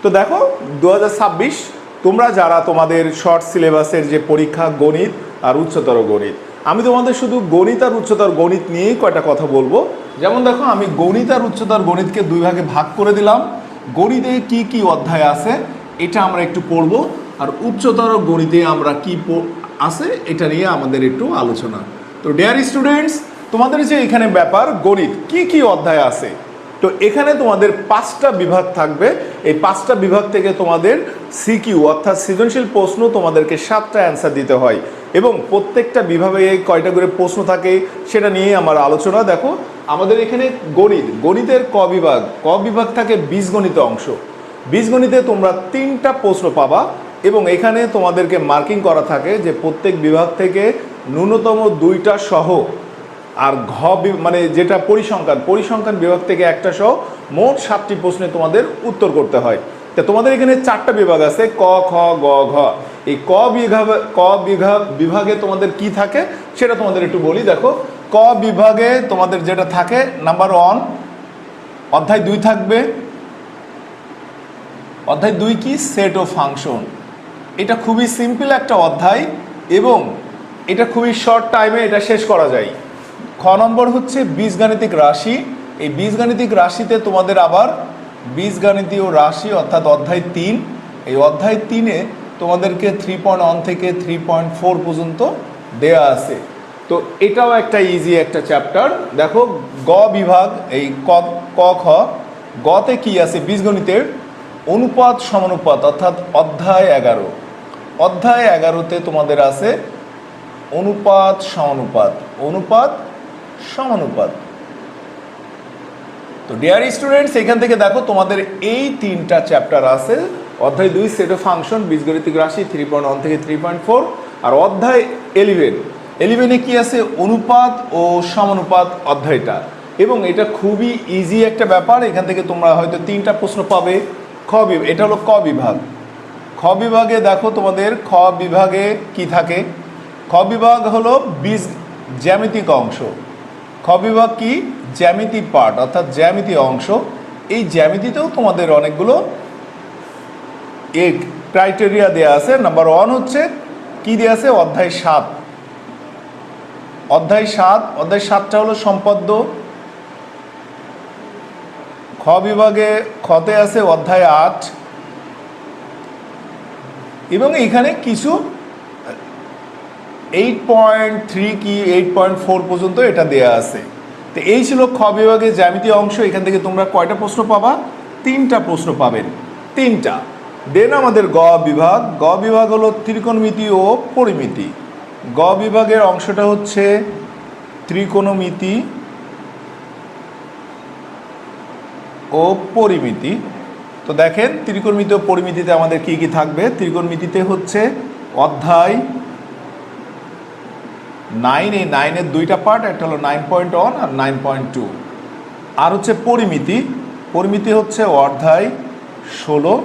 তো দেখো 2026 তোমরা যারা তোমাদের শর্ট সিলেবাসের যে পরীক্ষা গণিত আর উচ্চতর গণিত, আমি তোমাদের শুধু গণিত আর উচ্চতর গণিত নিয়েই কয়টা কথা বলবো। যেমন দেখো, আমি গণিত আর উচ্চতর গণিতকে দুই ভাগে ভাগ করে দিলাম। গণিতে কি কি অধ্যায় আছে এটা আমরা একটু পড়ব, আর উচ্চতর গণিতে আমরা কি আছে এটা নিয়ে আমাদের একটু আলোচনা। তো ডিয়ার স্টুডেন্টস, তোমাদের যে এখানে ব্যাপার গণিত কি কি অধ্যায় আছে, তো এখানে তোমাদের 5টা বিভাগ থাকবে। এই 5টা বিভাগ থেকে তোমাদের সিকিউ অর্থাৎ সৃজনশীল প্রশ্ন তোমাদেরকে 7টা অ্যান্সার দিতে হয়, এবং প্রত্যেকটা বিভাগে কয়টা করে প্রশ্ন থাকে সেটা নিয়ে আমার আলোচনা। দেখো আমাদের এখানে গণিতের ক বিভাগ থাকে বীজগণিত অংশ। বীজগণিতে তোমরা 3টা প্রশ্ন পাবা, এবং এখানে তোমাদেরকে মার্কিং করা থাকে যে প্রত্যেক বিভাগ থেকে ন্যূনতম 2টা সহ, আর মানে যেটা পরিসংখ্যান বিভাগ থেকে একটা সহ মোট 7টি প্রশ্নে তোমাদের উত্তর করতে হয়। তা তোমাদের এখানে 4টা বিভাগ আছে, ক, খ, গ, ঘ। এই বিভাগে তোমাদের কি থাকে সেটা তোমাদের একটু বলি। দেখো ক বিভাগে তোমাদের যেটা থাকে, নাম্বার 1 অধ্যায় 2 থাকবে। অধ্যায় 2 কি? সেট ও ফাংশন। এটা খুবই সিম্পল একটা অধ্যায়, এবং এটা খুবই শর্ট টাইমে এটা শেষ করা যায়। খ নম্বর হচ্ছে বীজগাণিতিক রাশি। এই বীজগাণিতিক রাশিতে তোমাদের আবার বীজগাণিতীয় রাশি অর্থাৎ অধ্যায় 3। এই অধ্যায় 3-এ তোমাদেরকে 3.1 থেকে 3.4 পর্যন্ত দেয়া আছে। তো এটাও একটা ইজি একটা চ্যাপ্টার। দেখো গ বিভাগ, এই ক খ। গতে কি আছে? বীজগণিতের অনুপাত সমানুপাত অর্থাৎ অধ্যায় 11। অধ্যায় 11-তে তোমাদের আছে অনুপাত সমানুপাত। তো ডিয়ার স্টুডেন্টস, এখান থেকে দেখো তোমাদের এই 3টা চ্যাপ্টার আছে। অধ্যায় 2 সেট অফ ফাংশন বীজগণিতিক রাশি 3.1 থেকে 3.4, আর অধ্যায় 11-এ কি আছে? অনুপাত ও সমানুপাত অধ্যায়টা। এবং এটা খুবই ইজি একটা ব্যাপার। এখান থেকে তোমরা হয়তো 3টা প্রশ্ন পাবে। এটা হলো ক বিভাগ। খ বিভাগে দেখো তোমাদের খ বিভাগে কি থাকে? খ বিভাগ হলো জ্যামিতিক অংশ। খ বিভাগ কি? জ্যামিতি পার্ট অর্থাৎ জ্যামিতি অংশ। এই জ্যামিতিতেও তোমাদের অনেকগুলো ক্রাইটেরিয়া দেয়া আছে। নাম্বার 1 হচ্ছে কি দেয়া আছে? অধ্যায় 7। অধ্যায় 7টা হলো সম্পদ্য। খ বিভাগে খতে আছে অধ্যায় 8, এবং এখানে কিছু 8.3 কি 8.4 পর্যন্ত এটা দেয়া আছে। তো এই ছিল খ বিভাগে জ্যামিতি অংশ। এখান থেকে তোমরা কয়টা প্রশ্ন পাবা? 3টা প্রশ্ন পাবেন, 3টা। দেন আমাদের গ বিভাগ হলো ত্রিকোণমিতি ও পরিমিতি। গ বিভাগের অংশটা হচ্ছে ত্রিকোণমিতি ও পরিমিতি। তো দেখেন ত্রিকোণমিতি ও পরিমিতিতে আমাদের কি কি থাকবে? ত্রিকোণমিতিতে হচ্ছে অধ্যায় 9। এই 9-এর 2টা পার্ট, একটা হলো 9.1 আর 9.2। আর হচ্ছে পরিমিতি হচ্ছে অধ্যায় 16।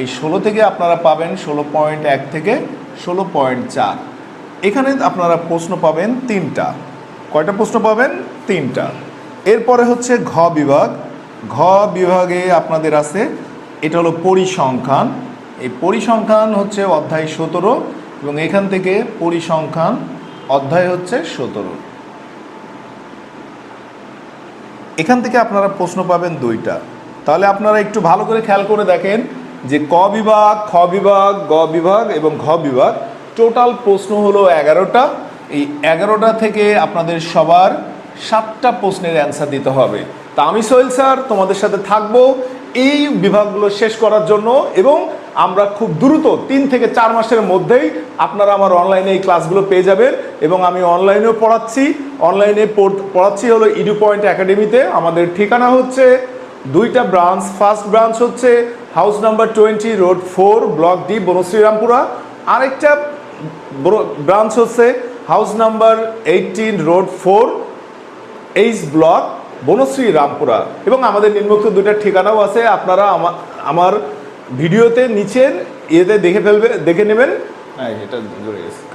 এই 16 থেকে আপনারা পাবেন 16.1 থেকে 16.4। এখানে আপনারা প্রশ্ন পাবেন 3টা। কয়টা প্রশ্ন পাবেন? 3টা। এরপরে হচ্ছে ঘ বিভাগে আপনাদের আছে, এটা হলো পরিসংখ্যান। এই পরিসংখ্যান হচ্ছে অধ্যায় 17, এবং এখান থেকে পরিসংখ্যান অধ্যায় হচ্ছে 17। এখান থেকে আপনারা প্রশ্ন পাবেন 2টা। তাহলে আপনারা একটু ভালো করে খেয়াল করে দেখেন যে ক বিভাগ, খ বিভাগ, গ বিভাগ এবং ঘ বিভাগ টোটাল প্রশ্ন হলো 11টা। এই 11টা থেকে আপনাদের সবার 7টা প্রশ্নের অ্যান্সার দিতে হবে। তা আমি সোহেল স্যার তোমাদের সাথে থাকবো এই বিভাগগুলো শেষ করার জন্য, এবং আমরা খুব দ্রুত 3 থেকে 4 মাসের মধ্যেই আপনারা আমার অনলাইনে এই ক্লাসগুলো পেয়ে যাবেন। এবং আমি অনলাইনেও পড়াচ্ছি হলো ইডু পয়েন্ট একাডেমিতে। আমাদের ঠিকানা হচ্ছে 2টা ব্রাঞ্চ। ফার্স্ট ব্রাঞ্চ হচ্ছে house number 20 road 4 block D Banasree Rampura. আরেকটা ব্রাঞ্চ হচ্ছে house number 18 road 4 H block Banasree Rampura. এবং আমাদের নিম্নোক্ত 2টা ঠিকানাও আছে, আপনারা আমার ভিডিওতে নিচের দেখে নেবেন।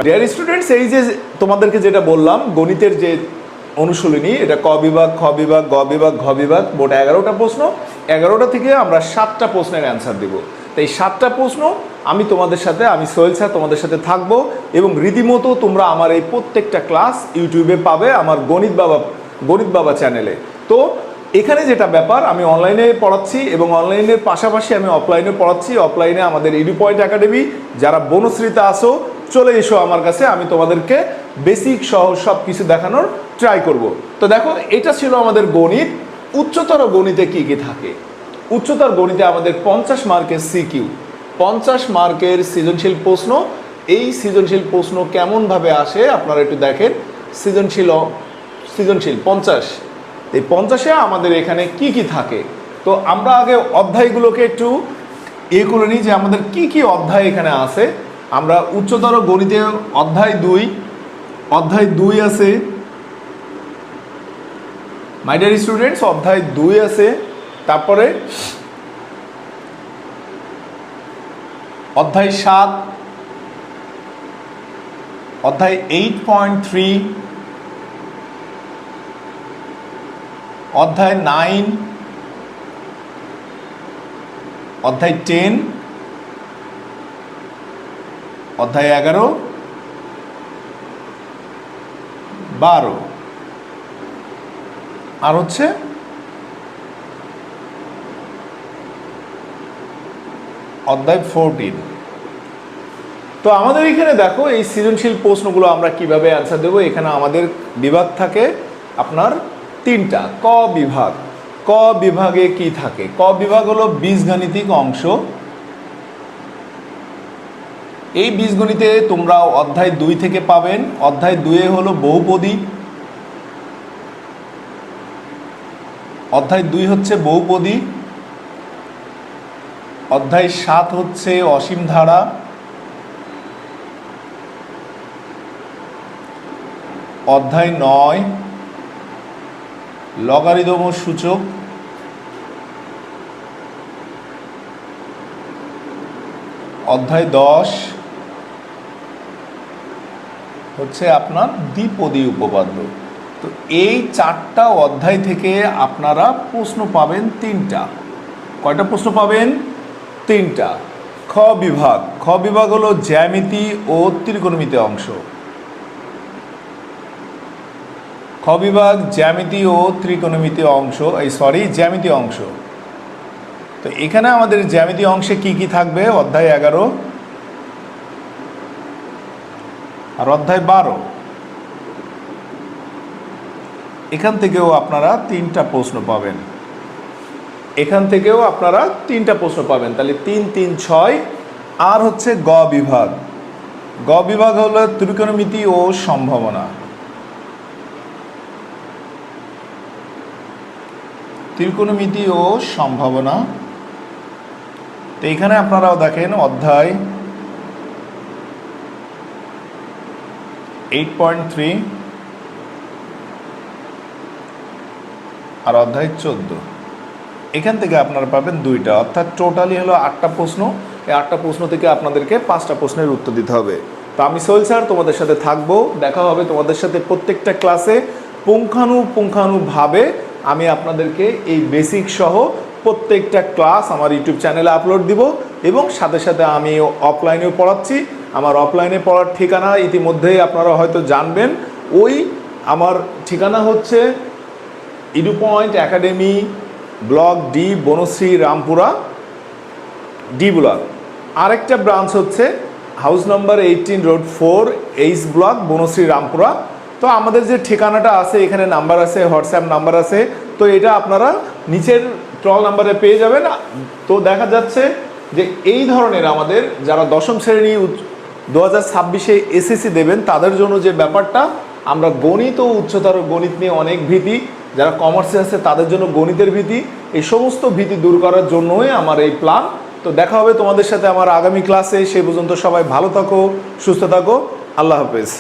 ডিয়ার স্টুডেন্টস, এই যে তোমাদেরকে যেটা বললাম গণিতের যে অনুশীলনী। এটা ক বিভাগ, খ বিভাগ, গ বিভাগ, ঘ বিভাগ, মোট 11টা প্রশ্ন। 11টা থেকে আমরা 7টা প্রশ্নের অ্যান্সার দেব। তো এই 7টা প্রশ্ন আমি সোহেল স্যার তোমাদের সাথে থাকবো, এবং রীতিমতো তোমরা আমার এই প্রত্যেকটা ক্লাস ইউটিউবে পাবে আমার গণিত বাবা চ্যানেলে। তো এখানে যেটা ব্যাপার, আমি অনলাইনে পড়াচ্ছি এবং অনলাইনের পাশাপাশি আমি অফলাইনে পড়াচ্ছি। অফলাইনে আমাদের এডুপয়েন্ট একাডেমি, যারা বনশ্রীতে আসো চলে এসো আমার কাছে, আমি তোমাদেরকে বেসিক সহ সব কিছু দেখানোর ট্রাই করব। তো দেখো, এটা ছিল আমাদের গণিত। উচ্চতর গণিতে কি কি থাকে? উচ্চতর গণিতে আমাদের 50 মার্কের সিকিউ, 50 মার্কের সৃজনশীল প্রশ্ন। এই সৃজনশীল প্রশ্ন কেমনভাবে আসে আপনারা একটু দেখেন। সৃজনশীল 50, এই 50-এ আমাদের এখানে কি কি থাকে। তো আমরা আগে অধ্যায়গুলোকে একটু করে নিই যে আমাদের কি কি অধ্যায় এখানে আছে। আমরা উচ্চতর গণিতে অধ্যায় 2 আছে, মাই ডিয়ার স্টুডেন্টস, অধ্যায় 2 আছে। তারপরে অধ্যায় 7, অধ্যায় 8.3, অধ্যায় 9, অধ্যায় 10, অধ্যায় 11, 12, আর হচ্ছে অধ্যায় 14। তো আমাদের এখানে দেখো, এই সৃজনশীল প্রশ্নগুলো আমরা কিভাবে অ্যান্সার দেবো। এখানে আমাদের বিভাগ থাকে আপনার 3টা। ক বিভাগ, ক বিভাগে কি থাকে? ক বিভাগ হলো বীজগাণিতিক অংশ। এই বীজগণিতে তোমরা অধ্যায় 2 থেকে পাবেন। অধ্যায় 2-এ হলো বহুপদী, অধ্যায় 2 হচ্ছে বহুপদী। অধ্যায় 7 হচ্ছে অসীম ধারা। অধ্যায় 9 লগারিদম ও সূচক। অধ্যায় 10 হচ্ছে আপনার দ্বিপদী উপপাদ্য। তো এই 4টা অধ্যায় থেকে আপনারা প্রশ্ন পাবেন 3টা। কয়টা প্রশ্ন পাবেন? 3টা। খ বিভাগ, খ বিভাগ হলো জ্যামিতি ও ত্রিকোণমিতি অংশ। খ বিভাগ জ্যামিতি ও ত্রিকোণমিতি অংশ, জ্যামিতি অংশ। তো এখানে আমাদের জ্যামিতি অংশে কি কি থাকবে? অধ্যায় 11 আর অধ্যায় 12। এখান থেকেও আপনারা 3টা প্রশ্ন পাবেন। তাহলে 3, 3, 6। আর হচ্ছে গ বিভাগ, গ বিভাগ হলো ত্রিকোণমিতি ও সম্ভাবনা। ত্রিকোণমিতি ও সম্ভাবনা। তো এখানে আপনারাও দেখেন অধ্যায় 8.3 আর অধ্যায় 14। এখান থেকে আপনারা পাবেন 2টা, অর্থাৎ টোটালি হলো 8টা প্রশ্ন। এই 8টা প্রশ্ন থেকে আপনাদেরকে 5টা প্রশ্নের উত্তর দিতে হবে। তো আমি সোহেল স্যার তোমাদের সাথে থাকবো, দেখা হবে তোমাদের সাথে প্রত্যেকটা ক্লাসে। পুঙ্খানুপুঙ্খানুভাবে আমি আপনাদেরকে এই বেসিক সহ প্রত্যেকটা ক্লাস আমার ইউটিউব চ্যানেলে আপলোড দিব, এবং সাথে সাথে আমি অফলাইনেও পড়াচ্ছি। আমার অফলাইনে পড়ার ঠিকানা ইতিমধ্যেই আপনারা হয়তো জানবেন। আমার ঠিকানা হচ্ছে Edupoint academy, block D, Banasree, Rampura, D block. আরেকটা ব্রাঞ্চ হচ্ছে house number 18 road 4, H block, Banasree, Rampura. তো আমাদের যে ঠিকানাটা আছে, এখানে নাম্বার আছে, হোয়াটসঅ্যাপ নাম্বার আছে। তো এটা আপনারা নিচের ট্রল নাম্বারে পেয়ে যাবেন। তো দেখা যাচ্ছে যে এই ধরনের আমাদের যারা 10ম শ্রেণী 2026-এ এসএসসি দেবেন, তাদের জন্য যে ব্যাপারটা, আমরা গণিত ও উচ্চতর গণিত নিয়ে অনেক ভীতি, যারা কমার্সে আছে তাদের জন্য গণিতের ভীতি, এই সমস্ত ভীতি দূর করার জন্যই আমার এই প্ল্যান। তো দেখা হবে তোমাদের সাথে আমার আগামী ক্লাসে। সেই পর্যন্ত সবাই ভালো থাকো, সুস্থ থাকো। আল্লাহ হাফেজ।